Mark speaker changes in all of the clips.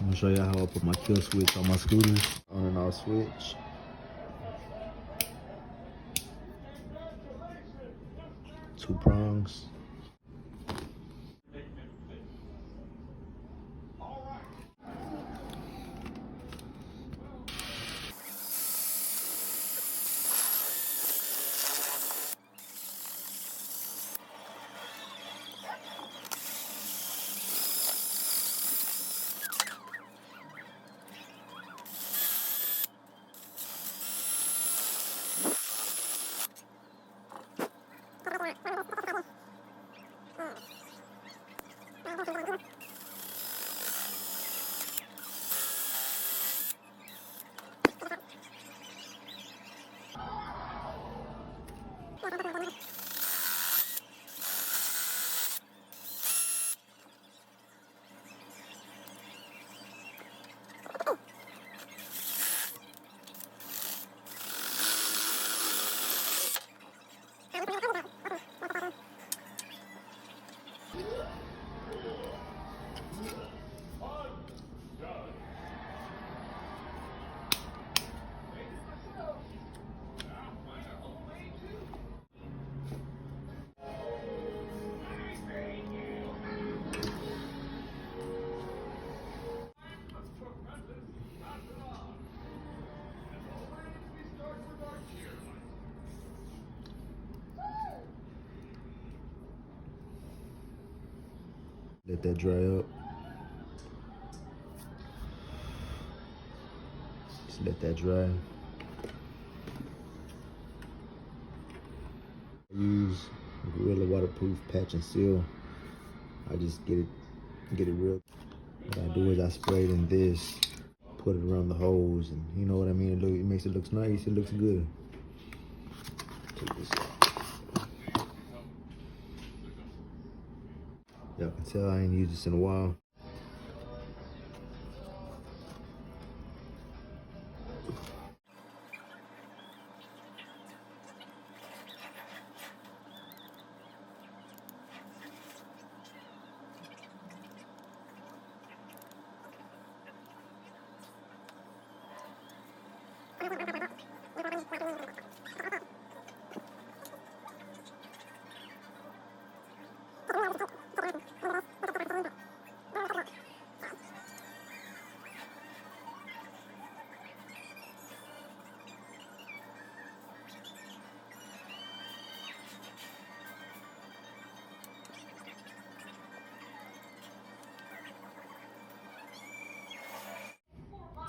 Speaker 1: I'm gonna show you how I put my kill switch on my scooters. On and off switch. 2 prongs. Let that dry up. Just let that dry. I use Gorilla waterproof patch and seal. I just get it real. What I do is I spray it in this, put it around the holes, and you know what I mean. It makes it look nice. It looks good. Take this out. Y'all can tell I ain't used this in a while.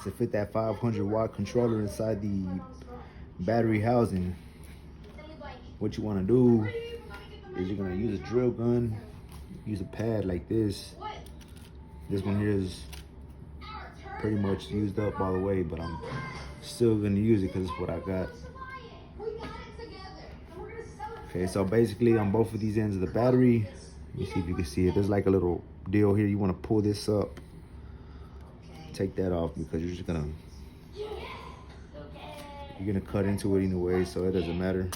Speaker 1: To fit that 500-watt controller inside the battery housing, what you want to do is you're going to use a drill gun, use a pad like this. This one here is pretty much used up all the way, but I'm still going to use it because it's what I got. Okay, so basically on both of these ends of the battery, let me see if you can see it, there's like a little deal here. You want to pull this up, take that off, because you're gonna cut into it anyway, so it doesn't matter.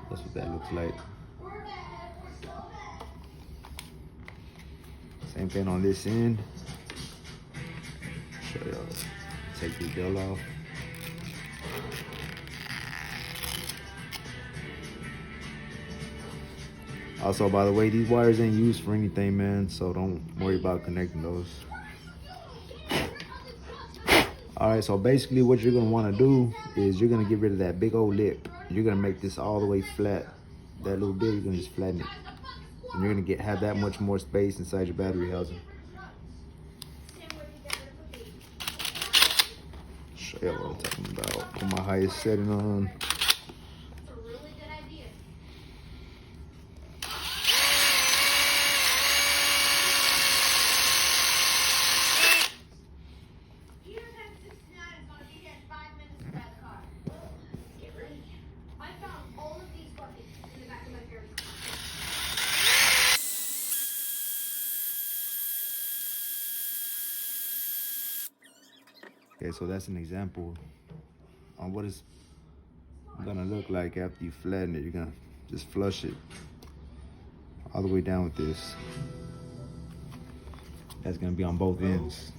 Speaker 1: That's what that looks like. Same thing on this end. Show y'all. Take the bell off. Also, by the way, these wires ain't used for anything, man, so don't worry about connecting those. All right, so basically what you're gonna wanna do is you're gonna get rid of that big old lip. You're gonna make this all the way flat. That little bit, you're gonna just flatten it. And you're gonna have that much more space inside your battery housing. Show you what I'm talking about. Put my highest setting on. Okay, so that's an example on what it's gonna look like after you flatten it. You're gonna just flush it. all the way down with this. That's gonna be on both ends.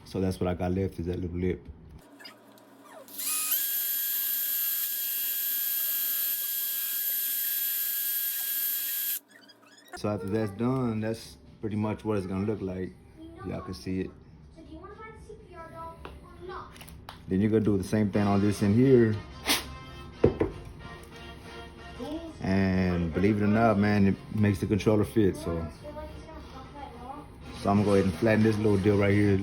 Speaker 1: So that's what I got left, is that little lip. So after that's done, that's pretty much what it's gonna look like. Y'all can see it. Then you're gonna do the same thing on this in here. And believe it or not, man, it makes the controller fit. So I'm gonna go ahead and flatten this little deal right here.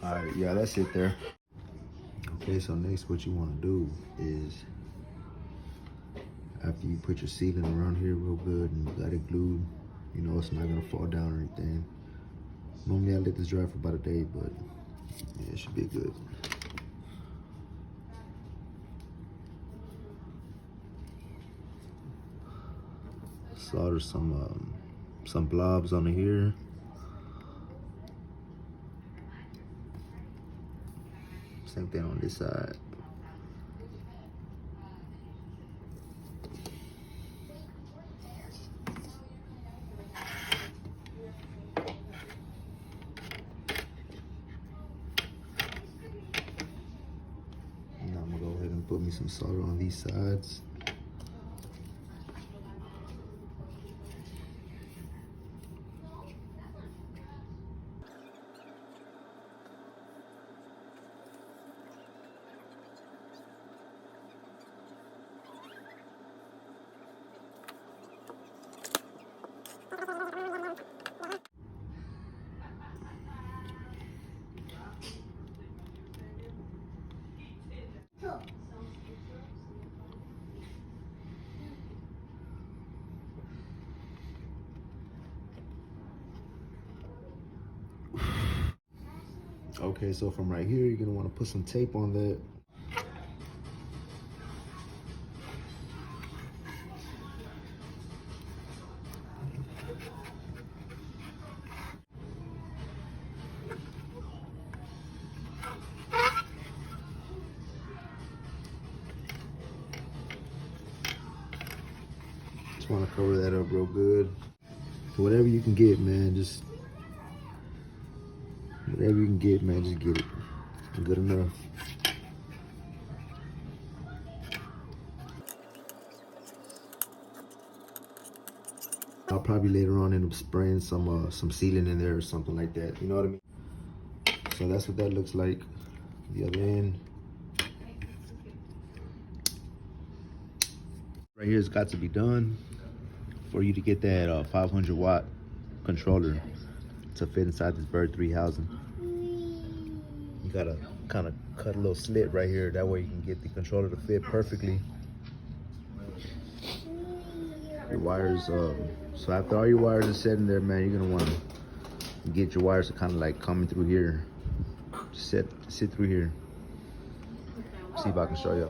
Speaker 1: All right, yeah, that's it there. Okay, so next what you want to do is, after you put your sealing around here real good and you got it glued, you know it's not gonna fall down or anything. Normally I let this dry for about a day, but yeah, it should be good. Solder some blobs on here. Same thing on this side. And I'm gonna go ahead and put me some solder on these sides. Okay, so from right here, you're gonna want to put some tape on that. Just want to cover that up real good. Whatever you can get, man, just whatever you can get, man, just get it. Good enough. I'll probably later on end up spraying some sealant in there or something like that. You know what I mean? So that's what that looks like. The other end. Right here's got to be done for you to get that 500 watt controller to fit inside this Bird 3 housing. You gotta kind of cut a little slit right here. That way you can get the controller to fit perfectly. Your wires, so after all your wires are set in there, man, you're gonna want to get your wires to kind of like coming through here. Sit through here. See if I can show you.